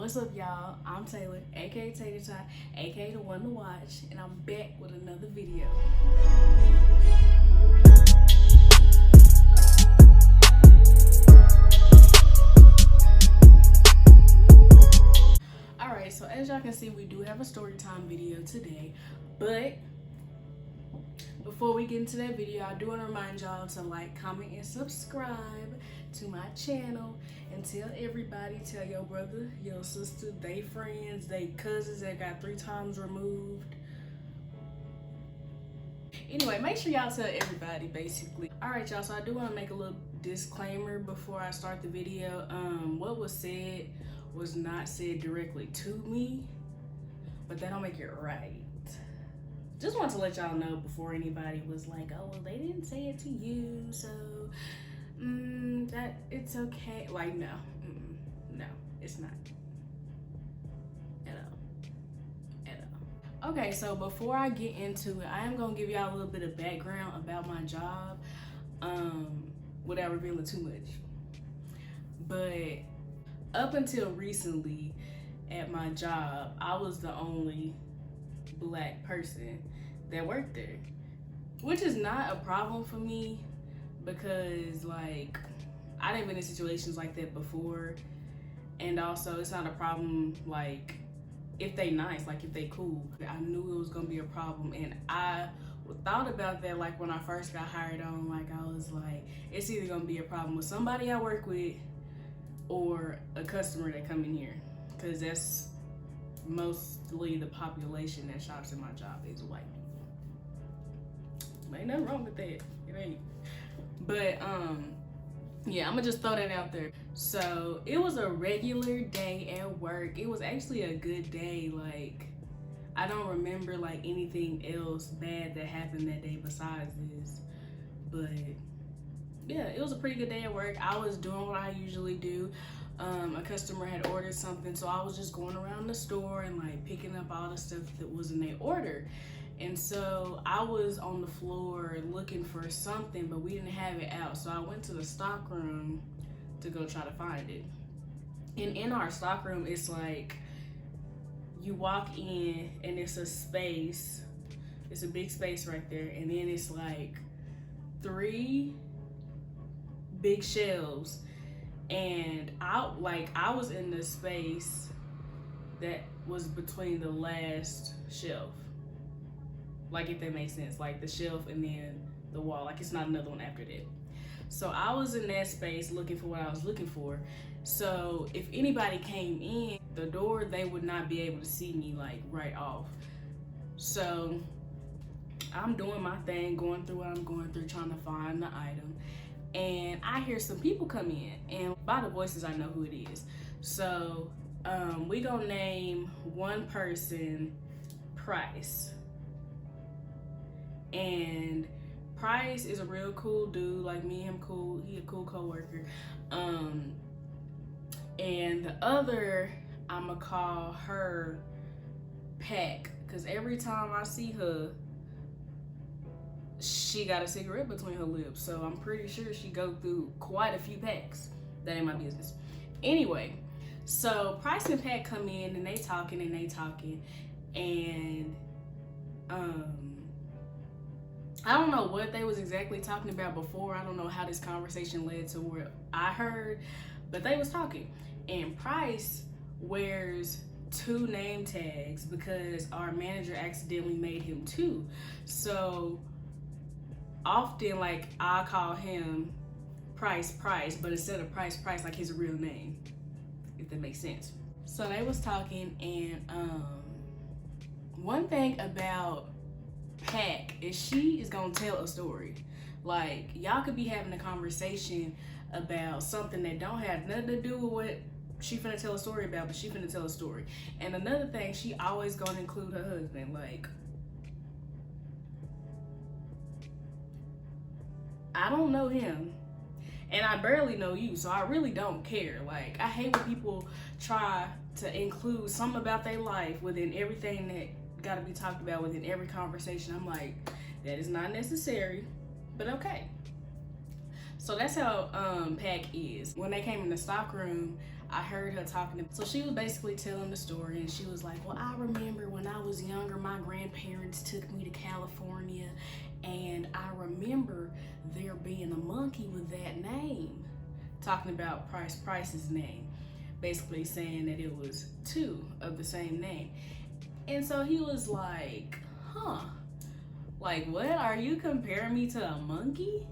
What's up, y'all? I'm Taylor, aka Tater Tot, aka the one to watch, and I'm back with another video. Alright, so as y'all can see, we do have a story time video today, but before we get into that video, I do want to remind y'all to like, comment, and subscribe to my channel, and tell everybody, tell your brother, your sister, they friends, they cousins that got 3 times removed. Anyway, make sure y'all tell everybody, basically. Alright, y'all, so I do want to make a little disclaimer before I start the video. What was said was not said directly to me, but that don't make it right. Just want to let y'all know before anybody was like, oh, well, they didn't say it to you, so that it's okay. Like, no, no, it's not at all. Okay, so before I get into it, I am gonna give y'all a little bit of background about my job, without revealing too much. But up until recently at my job, I was the only Black person that worked there, which is not a problem for me because, like, I didn't been in situations like that before, and also it's not a problem, like, if they nice, like if they cool. I knew it was gonna be a problem, and I thought about that, like, when I first got hired on. Like, I was like, it's either gonna be a problem with somebody I work with or a customer that come in here, because that's mostly the population that shops at my job is white people. Ain't nothing wrong with that. It ain't. But yeah, I'm gonna just throw that out there. So it was a regular day at work. It was actually a good day. Like, I don't remember like anything else bad that happened that day besides this. But yeah, it was a pretty good day at work. I was doing what I usually do. A customer had ordered something, so I was just going around the store and like picking up all the stuff that was in their order. And so I was on the floor looking for something, but we didn't have it out. So I went to the stock room to go try to find it. And in our stock room, it's like you walk in and it's a space. It's a big space right there. And then it's like 3 big shelves. And I was in the space that was between the last shelf. Like, if that makes sense, like the shelf and then the wall, like it's not another one after that. So I was in that space looking for what I was looking for. So if anybody came in the door, they would not be able to see me like right off. So I'm doing my thing, going through what I'm going through, trying to find the item. And I hear some people come in, and by the voices I know who it is. So we gonna name one person Price. And Price is a real cool dude, like me and him cool. He a cool coworker. And the other, I'ma call her Pack, because every time I see her, she got a cigarette between her lips, so I'm pretty sure she go through quite a few packs. That ain't my business. Anyway, so Price and Pack come in and they talking, and I don't know what they was exactly talking about before. I don't know how this conversation led to where I heard, but they was talking. And Price wears 2 name tags because our manager accidentally made him 2. So often, like, I call him Price, but instead of Price, like his real name, if that makes sense. So they was talking, and one thing about Pack is she is gonna tell a story. Like, y'all could be having a conversation about something that don't have nothing to do with what she finna tell a story about, but she finna tell a story. And another thing, she always gonna include her husband. Like, I don't know him, and I barely know you, so I really don't care. Like, I hate when people try to include something about their life within everything that gotta be talked about within every conversation. I'm like, that is not necessary, but okay. So that's how Pack is. When they came in the stock room, I heard her talking so she was basically telling the story, and she was like, well, I remember when I was younger, my grandparents took me to California, and I remember there being a monkey with that name, talking about Price's name, basically saying that it was two of the same name. And so he was like, huh, like, what, are you comparing me to a monkey?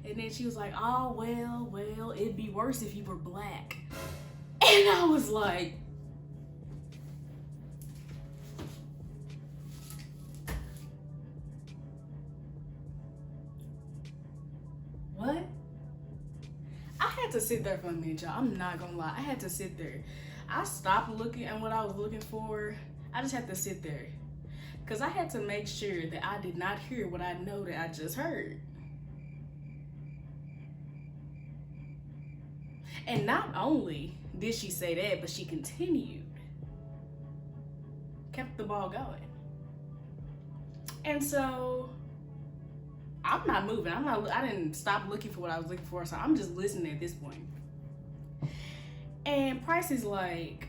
And then she was like, oh, well, it'd be worse if you were black. And I was like, what? I had to sit there for a minute, y'all. I'm not gonna lie. I had to sit there. I stopped looking at what I was looking for. I just had to sit there. Because I had to make sure that I did not hear what I know that I just heard. And not only did she say that, but she continued. Kept the ball going. And so I'm not moving. I didn't stop looking for what I was looking for, so I'm just listening at this point. And Price is like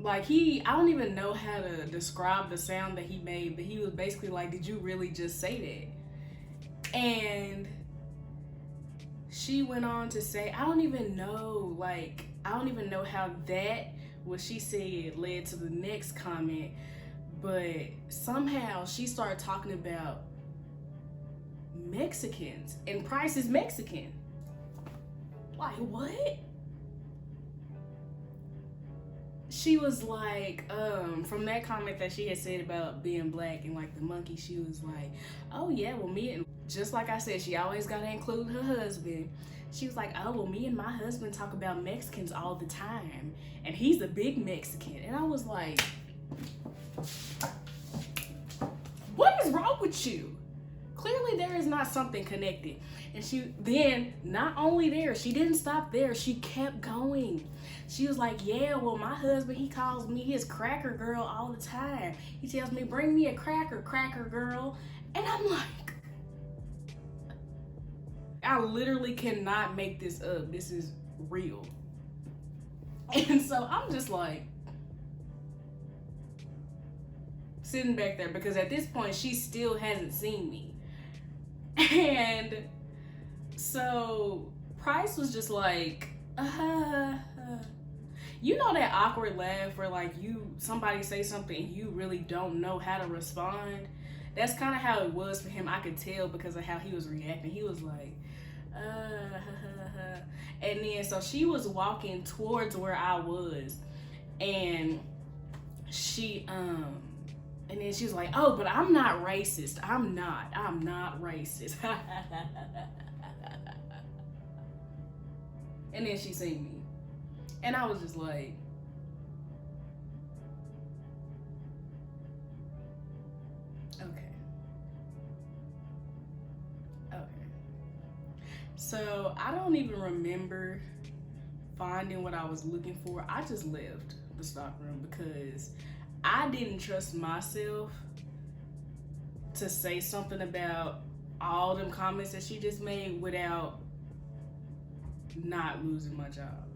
I don't even know how to describe the sound that he made, but he was basically like, did you really just say that? And she went on to say, I don't even know how that, what she said, led to the next comment, but somehow she started talking about Mexicans, and Price is Mexican. Like, what? She was like, from that comment that she had said about being black and like the monkey, she was like, oh yeah, well me and, just like I said, she always gotta include her husband. She was like, oh, well me and my husband talk about Mexicans all the time, and he's a big Mexican. And I was like, what is wrong with you? Clearly there is not something connected. And she then, not only there, she didn't stop there, she kept going. She was like, yeah, well my husband, he calls me his cracker girl all the time. He tells me, bring me a cracker girl. And I'm like, I literally cannot make this up. This is real. And so I'm just like sitting back there, because at this point she still hasn't seen me. And so Price was just like, you know that awkward laugh where like somebody say something and you really don't know how to respond? That's kind of how it was for him. I could tell because of how he was reacting. He was like, and then so she was walking towards where I was, and she and then she was like, oh, but I'm not racist. I'm not racist. And then she seen me, and I was just like, okay. So I don't even remember finding what I was looking for. I just left the stockroom because I didn't trust myself to say something about all them comments that she just made without not losing my job.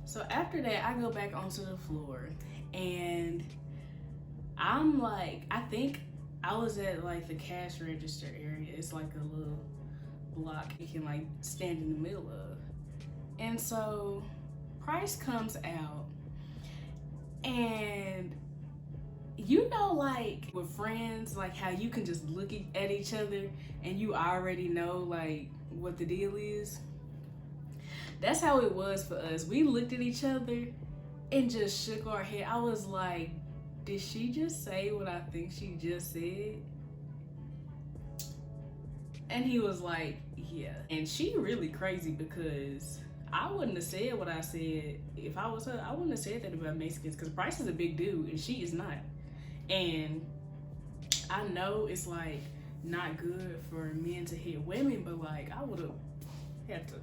So after that, I go back onto the floor, and I'm like, I think I was at like the cash register area. It's like a little block you can like stand in the middle of. And so Price comes out, and you know, like with friends, like how you can just look at each other and you already know like what the deal is. That's how it was for us. We looked at each other and just shook our head. I was like, did she just say what I think she just said? And he was like, yeah. And she really crazy, because I wouldn't have said what I said if I was her. I wouldn't have said that about Mexicans, because Price is a big dude and she is not. And I know it's like not good for men to hit women, but like I would have had to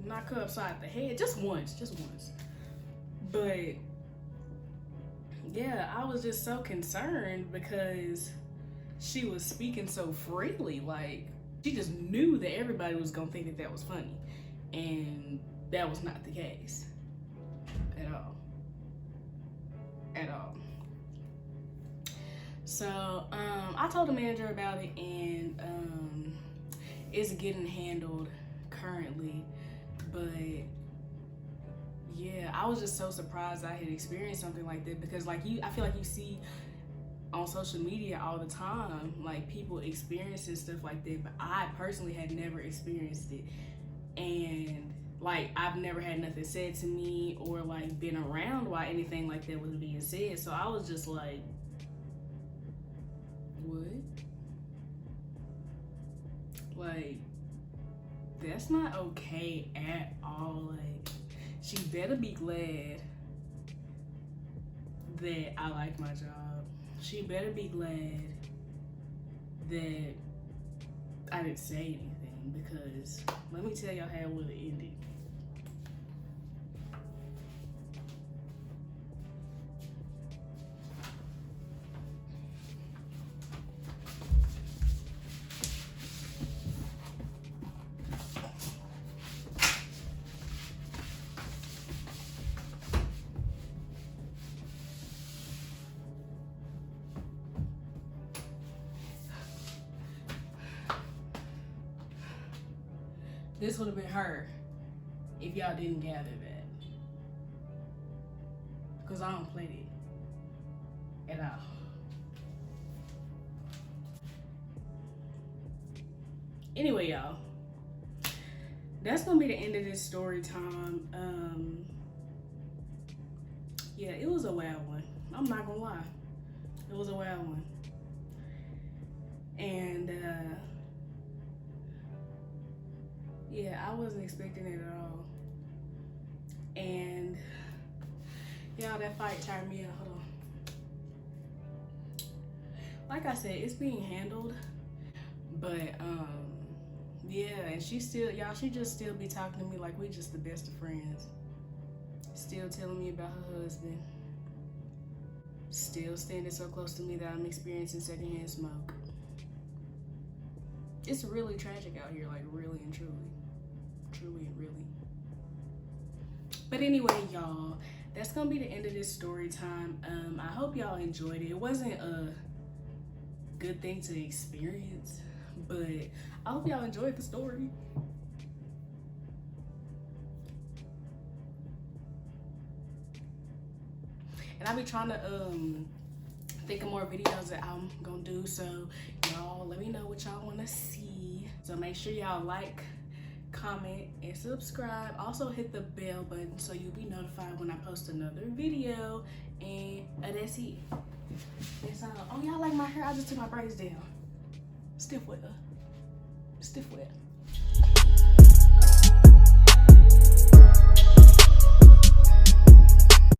knock her upside the head just once. But yeah, I was just so concerned because she was speaking so freely. Like, She just knew that everybody was gonna think that that was funny, and that was not the case at all. At all. So I told the manager about it, and it's getting handled currently. But yeah, I was just so surprised I had experienced something like that, because like I feel like you see on social media all the time, like people experiencing stuff like that, but I personally had never experienced it. And like I've never had nothing said to me or like been around while anything like that was being said. So I was just like, what? Like, that's not okay at all. Like, she better be glad that I like my job. She better be glad that I didn't say anything, because let me tell y'all how it would have ended. This would have been her if y'all didn't gather that. Because I don't play it at all. Anyway, y'all, that's gonna be the end of this story time. Yeah, it was a wild one. I'm not gonna lie. It was a wild one. And yeah, I wasn't expecting it at all. And y'all, that fight tired me out. Hold on. Like I said, it's being handled, but yeah, and she still, y'all, she just still be talking to me like we just the best of friends. Still telling me about her husband. Still standing so close to me that I'm experiencing secondhand smoke. It's really tragic out here, like really and truly. Truly and really. But anyway, y'all, that's gonna be the end of this story time. I hope y'all enjoyed it. It wasn't a good thing to experience, but I hope y'all enjoyed the story. And I'll be trying to think of more videos that I'm gonna do, so y'all let me know what y'all wanna see. So make sure y'all like, comment, and subscribe. Also hit the bell button so you'll be notified when I post another video. And that's it. That's all. Oh, y'all like my hair? I just took my braids down. Stiff wet. Stiff wet.